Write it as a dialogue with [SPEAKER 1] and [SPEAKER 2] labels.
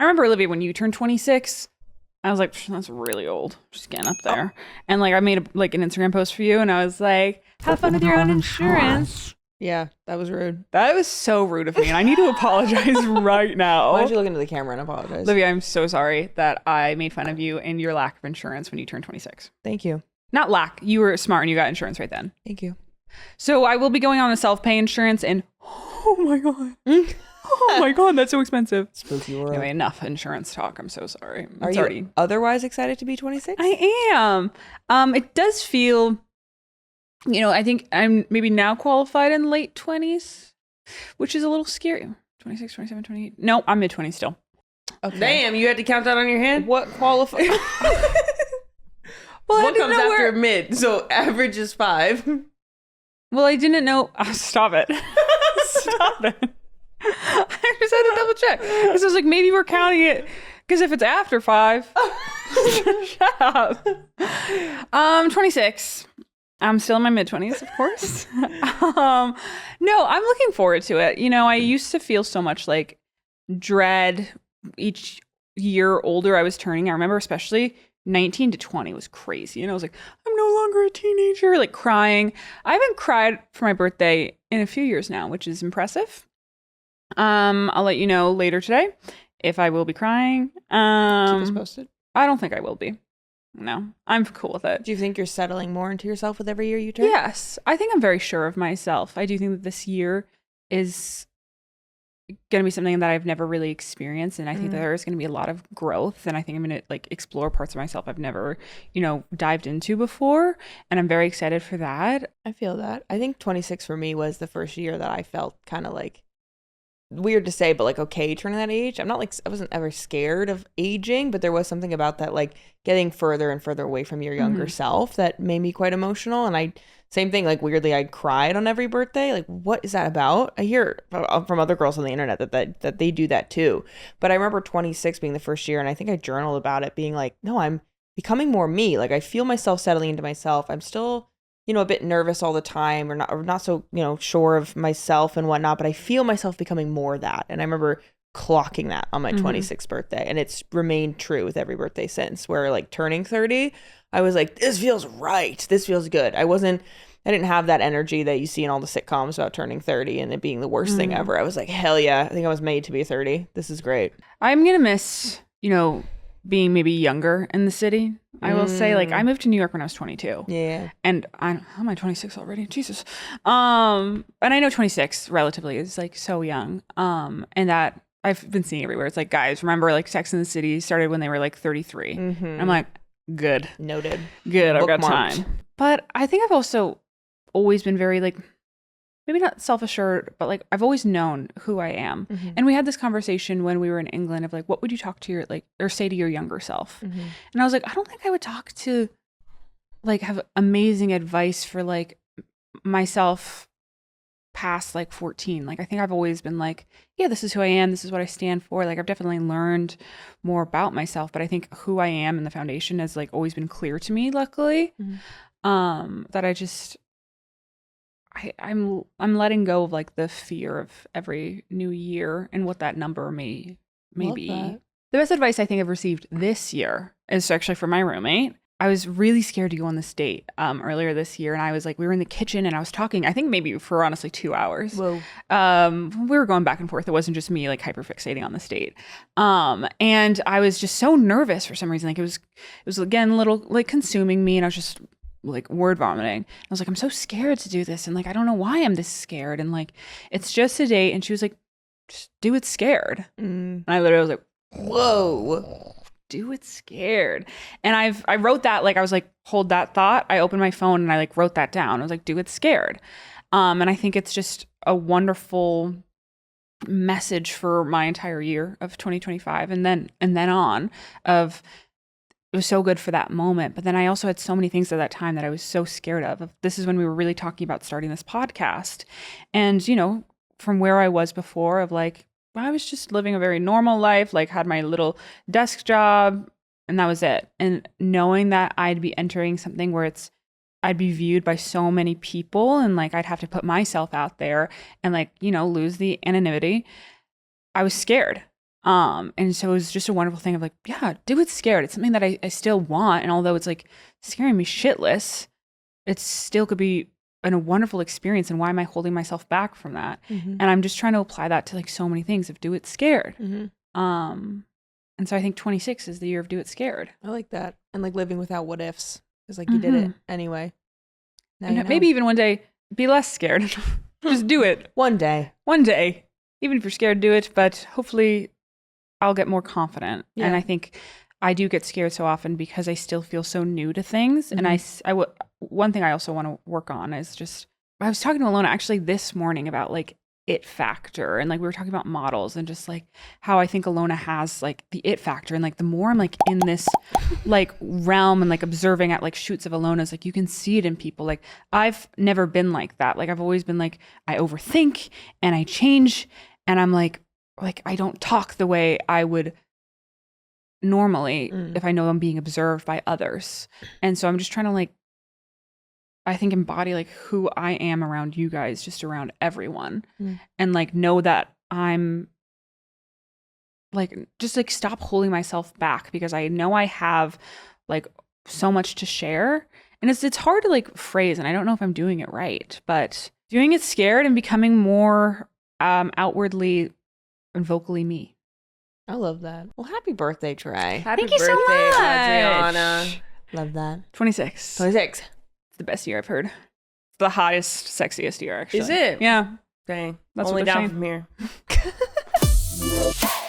[SPEAKER 1] remember, Olivia, when you turned 26, I was like, that's really old. Just getting up there. And like, I made an Instagram post for you and I was like, have fun with your own insurance.
[SPEAKER 2] Yeah, that was rude.
[SPEAKER 1] That was so rude of me, and I need to apologize right now.
[SPEAKER 2] Why don't you look into the camera and apologize?
[SPEAKER 1] Olivia, I'm so sorry that I made fun of you and your lack of insurance when you turned 26.
[SPEAKER 2] Thank you.
[SPEAKER 1] Not lack. You were smart and you got insurance right then.
[SPEAKER 2] Thank you.
[SPEAKER 1] So I will be going on a self-pay insurance, and oh my God. Oh my God, that's so expensive.
[SPEAKER 2] Spooky world.
[SPEAKER 1] Anyway, enough insurance talk. I'm so sorry.
[SPEAKER 2] Are you otherwise excited to be 26?
[SPEAKER 1] I am. It does feel... I think I'm maybe now qualified in late 20s, which is a little scary. 26, 27, 28. No, I'm mid-20s still.
[SPEAKER 3] Okay. Damn, you had to count that on your hand?
[SPEAKER 2] What qualifies?
[SPEAKER 3] What comes after mid? So average is 5.
[SPEAKER 1] Well, I didn't know. Oh, stop it. Stop it. I just had to double check. Because I was like, maybe we're counting it. Because if it's after 5. Shut up. 26. I'm still in my mid-20s, of course. No, I'm looking forward to it. I used to feel so much like dread each year older I was turning. I remember especially 19 to 20 was crazy. And I was like, I'm no longer a teenager, like crying. I haven't cried for my birthday in a few years now, which is impressive. I'll let you know later today if I will be crying.
[SPEAKER 2] Keep us posted.
[SPEAKER 1] I don't think I will be. No, I'm cool with it.
[SPEAKER 2] Do you think you're settling more into yourself with every year you turn?
[SPEAKER 1] Yes. I think I'm very sure of myself. I do think that this year is going to be something that I've never really experienced. And I think that there is going to be a lot of growth. And I think I'm going to explore parts of myself I've never, dived into before. And I'm very excited for that.
[SPEAKER 2] I feel that. I think 26 for me was the first year that I felt kind of like, weird to say, but like okay turning that age. I wasn't ever scared of aging, but there was something about that, like getting further and further away from your younger self that made me quite emotional. And same thing, like weirdly, I cried on every birthday. Like, what is that about? I hear from other girls on the internet that they do that too. But I remember 26 being the first year, and I think I journaled about it being like, no, I'm becoming more me. Like I feel myself settling into myself. I'm still a bit nervous all the time or not so, sure of myself and whatnot, but I feel myself becoming more that. And I remember clocking that on my 26th birthday. And it's remained true with every birthday since, where like turning 30, I was like, this feels right. This feels good. I didn't have that energy that you see in all the sitcoms about turning 30 and it being the worst thing ever. I was like, hell yeah. I think I was made to be 30. This is great.
[SPEAKER 1] I'm going to miss, being maybe younger in the city. I will say, like, I moved to New York when I was 22.
[SPEAKER 2] Yeah.
[SPEAKER 1] And how am I 26 already? Jesus. And I know 26 relatively is like so young. And that I've been seeing everywhere. It's like, guys, remember like Sex and the City started when they were like 33. I'm like, good.
[SPEAKER 2] Noted.
[SPEAKER 1] Good. I've got
[SPEAKER 2] Bookmarked.
[SPEAKER 1] time. But I think I've also always been very like, maybe not self-assured, but like I've always known who I am. And we had this conversation when we were in England of like, what would you talk to your or say to your younger self? And I was like, I don't think I would talk to have amazing advice for like myself past like 14. Like I think I've always been like, yeah, this is who I am. This is what I stand for. Like I've definitely learned more about myself, but I think who I am and the foundation has like always been clear to me, luckily. That I just I'm letting go of like the fear of every new year and what that number may be.
[SPEAKER 2] That.
[SPEAKER 1] The best advice I think I've received this year is actually from my roommate. I was really scared to go on this date earlier this year, and I was like, we were in the kitchen and I was talking, I think maybe for honestly 2 hours.
[SPEAKER 2] Whoa.
[SPEAKER 1] We were going back and forth. It wasn't just me like hyperfixating on this date. And I was just so nervous for some reason. Like it was again a little like consuming me, and I was just like word vomiting. I was like, I'm so scared to do this, and like I don't know why I'm this scared, and like it's just a date. And she was like, just do it scared. And I literally was like, whoa, do it scared. And I wrote that, like I was like, hold that thought. I opened my phone and I like wrote that down. I was like, do it scared. And I think it's just a wonderful message for my entire year of 2025 and then on of, it was so good for that moment. But then I also had so many things at that time that I was so scared of. This is when we were really talking about starting this podcast. And, you know, from where I was before of like, I was just living a very normal life, like had my little desk job and that was it. And knowing that I'd be entering something where I'd be viewed by so many people and like I'd have to put myself out there and like, you know, lose the anonymity. I was scared. And so it was just a wonderful thing of like, yeah, do it scared. It's something that I still want. And although it's like scaring me shitless, it still could be a wonderful experience. And why am I holding myself back from that? And I'm just trying to apply that to like so many things of do it scared. And so I think 26 is the year of do it scared.
[SPEAKER 2] I like that. And like living without what ifs. Because like you did it anyway. Now you know.
[SPEAKER 1] Maybe even one day be less scared. Just do it.
[SPEAKER 2] One day.
[SPEAKER 1] One day. Even if you're scared, do it. But hopefully I'll get more confident.
[SPEAKER 2] Yeah.
[SPEAKER 1] And I think I do get scared so often because I still feel so new to things. And one thing I also want to work on is just, I was talking to Ilona actually this morning about like it factor, and like we were talking about models and just like how I think Ilona has like the it factor, and like the more I'm like in this like realm and like observing at like shoots of Ilona's, like you can see it in people. Like I've never been like that. Like I've always been like I overthink and I change, and I'm like I don't talk the way I would normally if I know I'm being observed by others. And so I'm just trying to like, I think, embody like who I am around you guys, just around everyone, and like know that I'm like, just like stop holding myself back, because I know I have like so much to share, and it's hard to like phrase, and I don't know if I'm doing it right, but doing it scared and becoming more outwardly and vocally me.
[SPEAKER 2] I love that. Well, happy birthday, Trey.
[SPEAKER 3] Happy
[SPEAKER 1] Thank you so
[SPEAKER 3] birthday,
[SPEAKER 1] much.
[SPEAKER 3] Adriana.
[SPEAKER 2] Love that.
[SPEAKER 1] 26.
[SPEAKER 2] 26.
[SPEAKER 1] The best year I've heard. It's the hottest, sexiest year, actually.
[SPEAKER 3] Is it?
[SPEAKER 1] Yeah.
[SPEAKER 3] Dang.
[SPEAKER 1] That's
[SPEAKER 3] Only
[SPEAKER 1] what they're
[SPEAKER 3] down
[SPEAKER 1] saying.
[SPEAKER 3] from here.